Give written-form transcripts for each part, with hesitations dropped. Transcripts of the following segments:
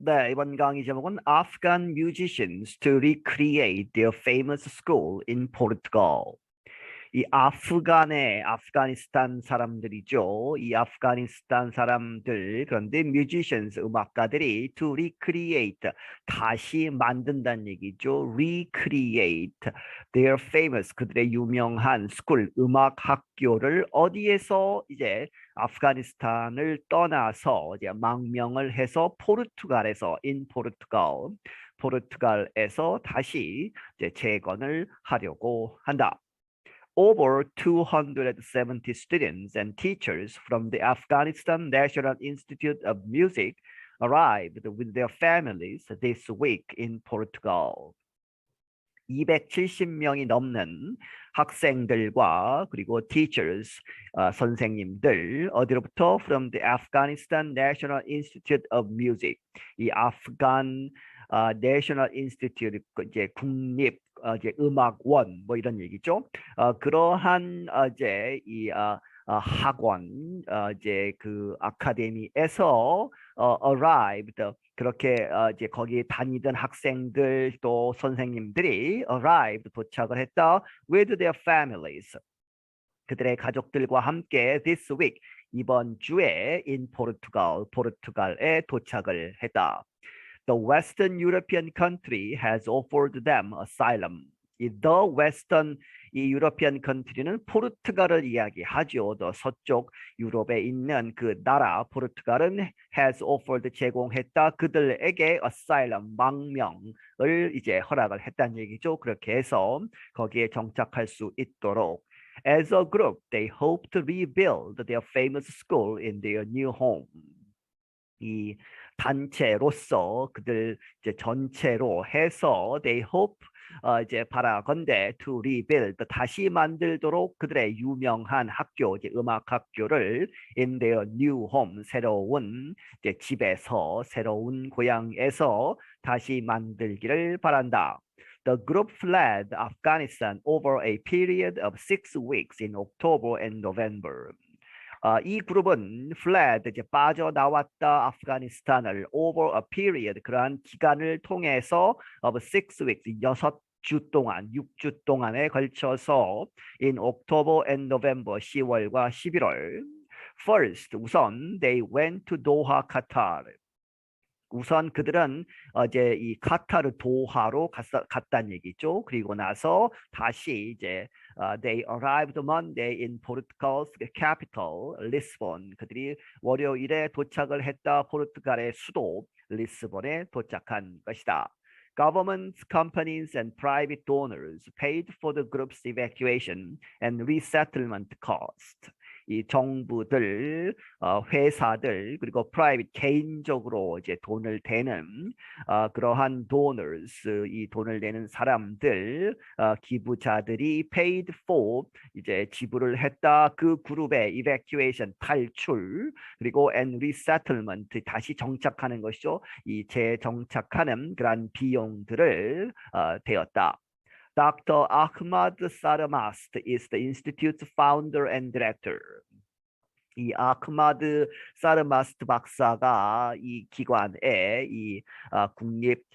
네, 이번 강의 제목은 Afghan musicians to recreate their famous school in Portugal. 이 아프가니스탄 사람들이죠. 이 아프가니스탄 사람들, 그런데 musicians, 음악가들이 to recreate, 다시 만든다는 얘기죠. recreate their famous, 그들의 유명한 school, 음악 학교를 어디에서 이제 아프가니스탄을 떠나서 이제 망명을 해서 포르투갈에서 포르투갈에서 다시 이제 재건을 하려고 한다. Over 270 students and teachers from the Afghanistan National Institute of Music arrived with their families this week in Portugal. 270명이 넘는 학생들과 그리고 teachers, 선생님들 어디로부터 from the Afghanistan National Institute of Music, 이 아프간 National Institute, 이제 국립 이제 음악원 뭐 이런 얘기죠. 그러한 이제 이 학원 이제 그 아카데미에서 arrived, 그렇게 이제 거기 다니던 학생들 또 선생님들이 arrived, 도착을 했다 with their families, 그들의 가족들과 함께 this week, 이번 주에 in 포르투갈에 도착을 했다. The Western European country has offered them asylum. 이 The Western, 이 European country는 포르투갈을 이야기하죠. 더 서쪽 유럽에 있는 그 나라 포르투갈은 has offered, 제공했다, 그들에게 asylum, 망명을 이제 허락을 했다는 얘기죠. 그렇게 해서 거기에 정착할 수 있도록. As a group, they hope to rebuild their famous school in their new home. 이 단체로서 그들 이제 전체로 해서 they hope, 이제 바라건대 to rebuild, 다시 만들도록 그들의 유명한 학교, 이제 음악 학교를 in their new home, 새로운 이제 집에서, 새로운 고향에서 다시 만들기를 바란다. The group fled Afghanistan over a period of 6 weeks in October and November. 이 그룹은 fled, 이제 빠져나왔다, 아프가니스탄을 over a period, 그러한 기간을 통해서 of 6 weeks, 6주 동안, 6주 동안에 걸쳐서 in October and November, 10월과 11월. First, 우선 they went to Doha, Qatar. 우선 그들은 이제 이 카타르 도하로 갔다는 얘기죠. 그리고 나서 다시 이제 they arrived Monday in Portugal's capital, Lisbon. 그들이 월요일에 도착을 했다. 포르투갈의 수도 리스본에 도착한 것이다. Governments, companies, and private donors paid for the group's evacuation and resettlement cost. 이 정부들, 회사들, 그리고 private, 개인적으로 이제 돈을 대는 그러한 donors, 이 돈을 내는 사람들, 기부자들이 paid for, 이제 지불을 했다. 그 그룹의 evacuation, 탈출, 그리고 and resettlement, 다시 정착하는 것이죠. 이 재정착하는 그러한 비용들을 대었다. Dr. Ahmad Saramast is the institute's founder and director. 이 아흐마드 사르마스트 박사가 이 기관의 이 국립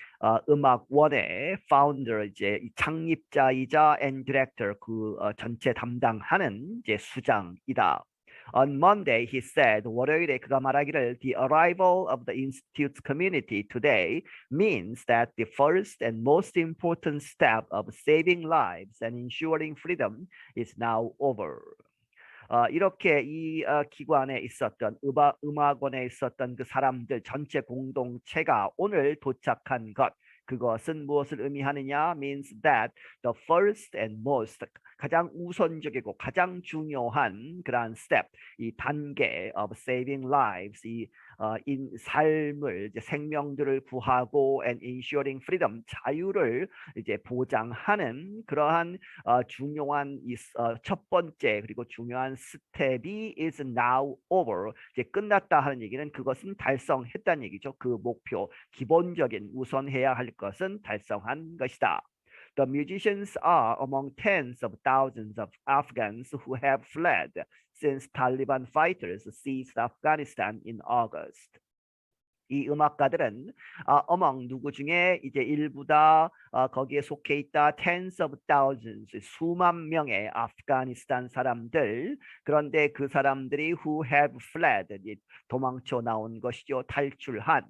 음악원의 파운더, 이제 이 창립자이자 and director, 그 전체 담당하는 이제 수장이다. On Monday, he said, 월요일에 그가 말하기를, the arrival of the institute's community today means that the first and most important step of saving lives and ensuring freedom is now over. 이렇게 이 기관에 있었던 음악원에 있었던 그 사람들 전체 공동체가 오늘 도착한 것, 그것은 무엇을 의미하느냐? Means that the first and most, 가장 우선적이고 가장 중요한 그러한 step, 이 단계 of saving lives, 이 삶을, 이제 생명들을 구하고 and ensuring freedom, 자유를 이제 보장하는 그러한 중요한 첫 번째 그리고 중요한 스텝이 is now over, 이제 끝났다 하는 얘기는 그것은 달성했다는 얘기죠. 그 목표, 기본적인 우선해야 할 것은 달성한 것이다. The musicians are among tens of thousands of Afghans who have fled since Taliban fighters seized Afghanistan in August. 이 음악가들은 among 누구 중에 이제 일부 다 거기에 속해 있다 tens of thousands 수만 명의 아프가니스탄 사람들 그런데 그 사람들이 who have fled 도망쳐 나온 것이죠 탈출한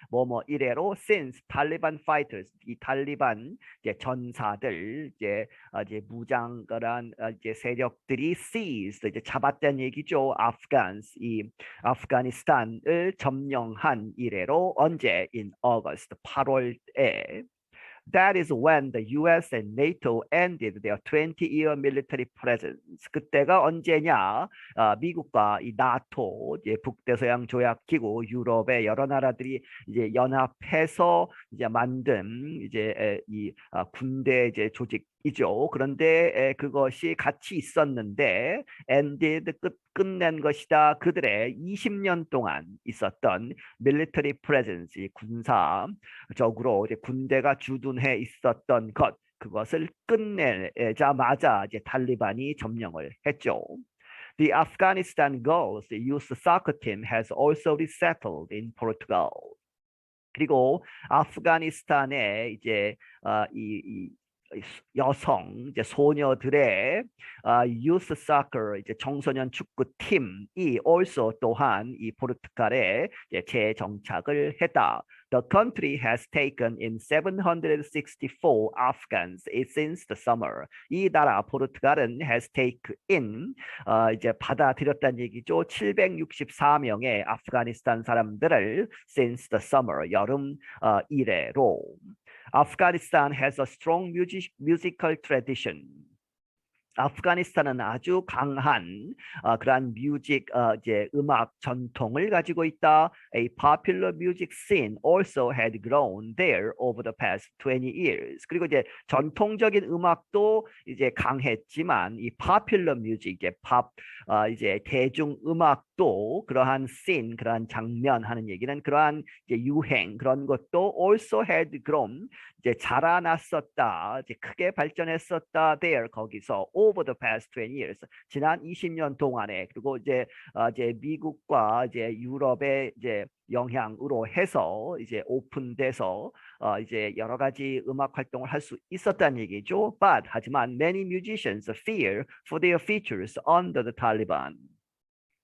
뭐뭐 이래로 since Taliban fighters 이 탈리반 이제 전사들 이제 무장 그런 이제 세력들이 seized 이제 잡았다는 얘기죠 아프간스 이 아프가니스탄을 점령한 이래로 언제 in August 8월에 That is when the US and NATO ended their 20-year military presence. 그때가 언제냐? 미국과 이 나토, 이제 북대서양 조약 기구, 유럽의 여러 나라들이 이제 연합해서 이제 만든 이제 이 군대 이제 조직이죠. 그런데 그것이 같이 있었는데 ended 끝낸 것이다. 그들의 20년 동안 있었던 military presence 군사적으로 이제 군대가 주둔해 있었던 것 그것을 끝내자마자 이제 탈리반이 점령을 했죠. The Afghanistan girls youth soccer team has also resettled in Portugal. 그리고 아프가니스탄의 이제 이 여성 이제 소녀들의 youth soccer 이제 청소년 축구 팀이 also 또한 이 포르투갈에 이제 재정착을 했다. The country has taken in 764 Afghans since the summer. 이 나라 포르투갈은 has taken in 이제 받아들였다는 얘기죠. 764명의 아프가니스탄 사람들을 since the summer 여름 이래로. Afghanistan has a strong musical tradition. 아프가니스탄은 아주 강한 그러한 뮤직 이제 음악 전통을 가지고 있다. A popular music scene also had grown there over the past 20 years. 그리고 이제 전통적인 음악도 이제 강했지만 이 popular music 이제 팝 이제 대중 음악도 그러한 scene 그러한 장면 하는 얘기는 그러한 이제 유행 그런 것도 also had grown 이제 자라났었다. 이제 크게 발전했었다. there 거기서 over the past 20 years 지난 20년 동안에 그리고 이제 미국과 이제 유럽의 이제 영향으로 해서 이제 오픈돼서 이제 여러 가지 음악 활동을 할 수 있었다는 얘기죠. But 하지만 many musicians fear for their futures under the Taliban.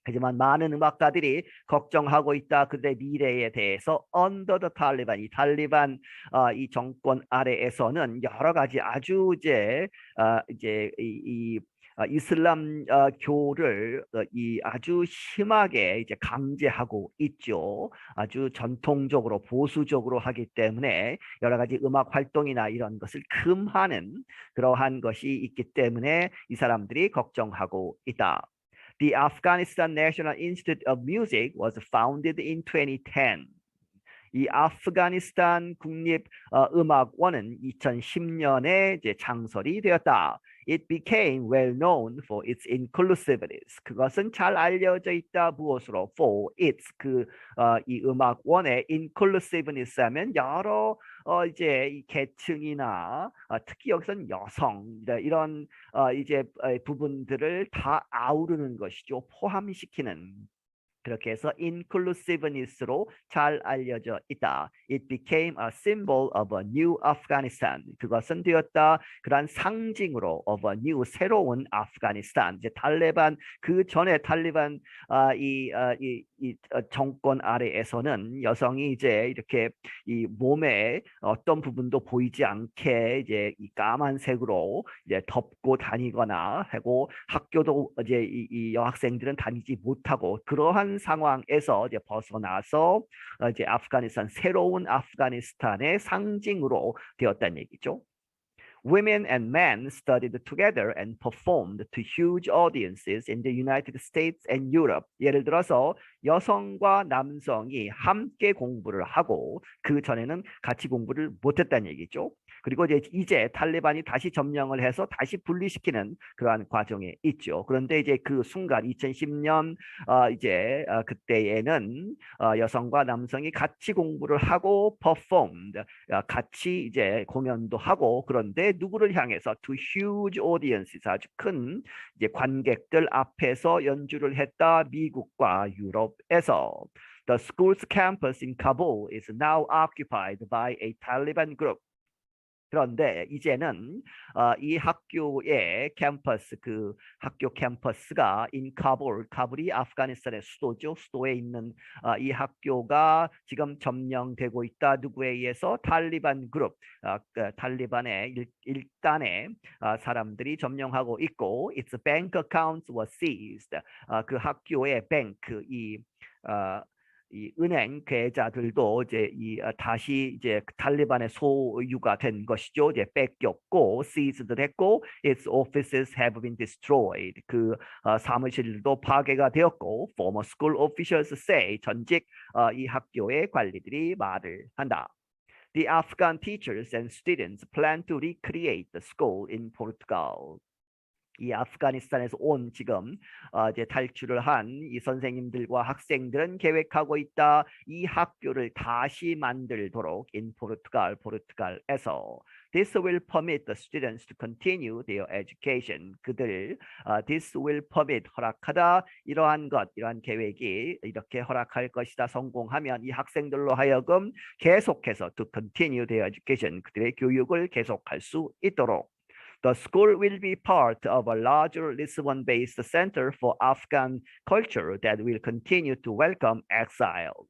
하지만 많은 음악가들이 걱정하고 있다. 그들의 미래에 대해서 under the Taliban 이 탈리반 이 정권 아래에서는 여러 가지 아주 이제 이슬람 교를 이 아주 심하게 이제 강제하고 있죠. 아주 전통적으로 보수적으로 하기 때문에 여러 가지 음악 활동이나 이런 것을 금하는 그러한 것이 있기 때문에 이 사람들이 걱정하고 있다. The Afghanistan National Institute of Music was founded in 2010. 이 아프가니스탄 국립음악원은 2010년에 이제 창설이 되었다. It became well known for its inclusiveness. 그것은 잘 알려져 있다. 무엇으로? For its 이 음악원의 inclusiveness 하면 여러 이제 이 계층이나 특히 여기서는 여성 이런 이제 부분들을 다 아우르는 것이죠. 포함시키는. 그렇게 해서 inclusiveness로 잘 알려져 있다. It became a symbol of a new Afghanistan. 그것은 되었다. 그러한 상징으로 of a new 새로운 아프가니스탄. 이제 탈레반 그 전에 탈리반 이 정권 아래에서는 여성이 이제 이렇게 이 몸에 어떤 부분도 보이지 않게 이제 이 까만색으로 이제 덮고 다니거나 하고 학교도 이제 이 여학생들은 다니지 못하고 그러한 상황에서 이제 벗어나서 이제 아프가니스탄 새로운 아프가니스탄의 상징으로 되었다는 얘기죠. Women and men studied together and performed to huge audiences in the United States and Europe. 예를 들어서 여성과 남성이 함께 공부를 하고 그 전에는 같이 공부를 못했다는 얘기죠. 그리고 이제 탈리반이 다시 점령을 해서 다시 분리시키는 그러한 과정에 있죠. 그런데 이제 그 순간 2010년 이제 그때에는 여성과 남성이 같이 공부를 하고 performed 같이 이제 공연도 하고 그런데 누구를 향해서 to huge audiences 아주 큰 이제 관객들 앞에서 연주를 했다. 미국과 유럽에서 The school's campus in Kabul is now occupied by a Taliban group. 그런데 이제는 이 학교의 캠퍼스, 그 학교 캠퍼스가 카불이 아프가니스탄의 수도죠. 수도에 있는 이 학교가 지금 점령되고 있다. 누구에 의해서? 탈리반 그룹, 탈리반의 일단의 사람들이 점령하고 있고, its bank accounts were seized. 그 학교의 뱅크, 이 은행 계좌들도 이제 다시 이제 탈리반의 소유가 된 것이죠. 이제 뺏겼고, seized 했고, its offices have been destroyed. 그 사무실도 파괴가 되었고, former school officials say, 전직 이 학교의 관리들이 말을 한다. The Afghan teachers and students plan to recreate the school in Portugal. 이 아프가니스탄에서 온 지금 이제 탈출을 한 이 선생님들과 학생들은 계획하고 있다. 이 학교를 다시 만들도록 in 포르투갈에서 this will permit the students to continue their education. this will permit 허락하다. 이러한 계획이 이렇게 허락할 것이다. 성공하면 이 학생들로 하여금 계속해서 to continue their education. 그들의 교육을 계속할 수 있도록. The school will be part of a larger Lisbon-based center for Afghan culture that will continue to welcome exiles.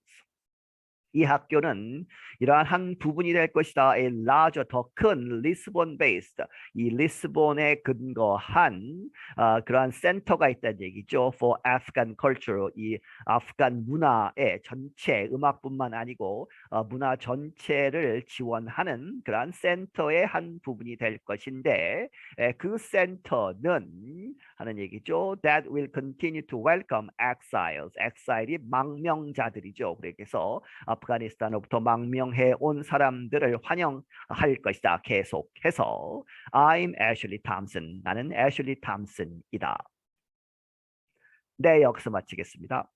이 학교는 이러한 한 부분이 될 것이다. A larger, 더 큰 리스본-based, 이 리스본에 근거한 그러한 센터가 있다는 얘기죠. For Afghan culture, 이 아프간 문화의 전체, 음악뿐만 아니고 문화 전체를 지원하는 그러한 센터의 한 부분이 될 것인데, 그 센터는 하는 얘기죠. That will continue to welcome exiles. exile이 망명자들이죠. 그래서 아프가니스탄으로부터 망명해 온 사람들을 환영할 것이다. 계속해서 I'm Ashley Thompson. 나는 애슐리 탐슨이다. 네, 여기서 마치겠습니다.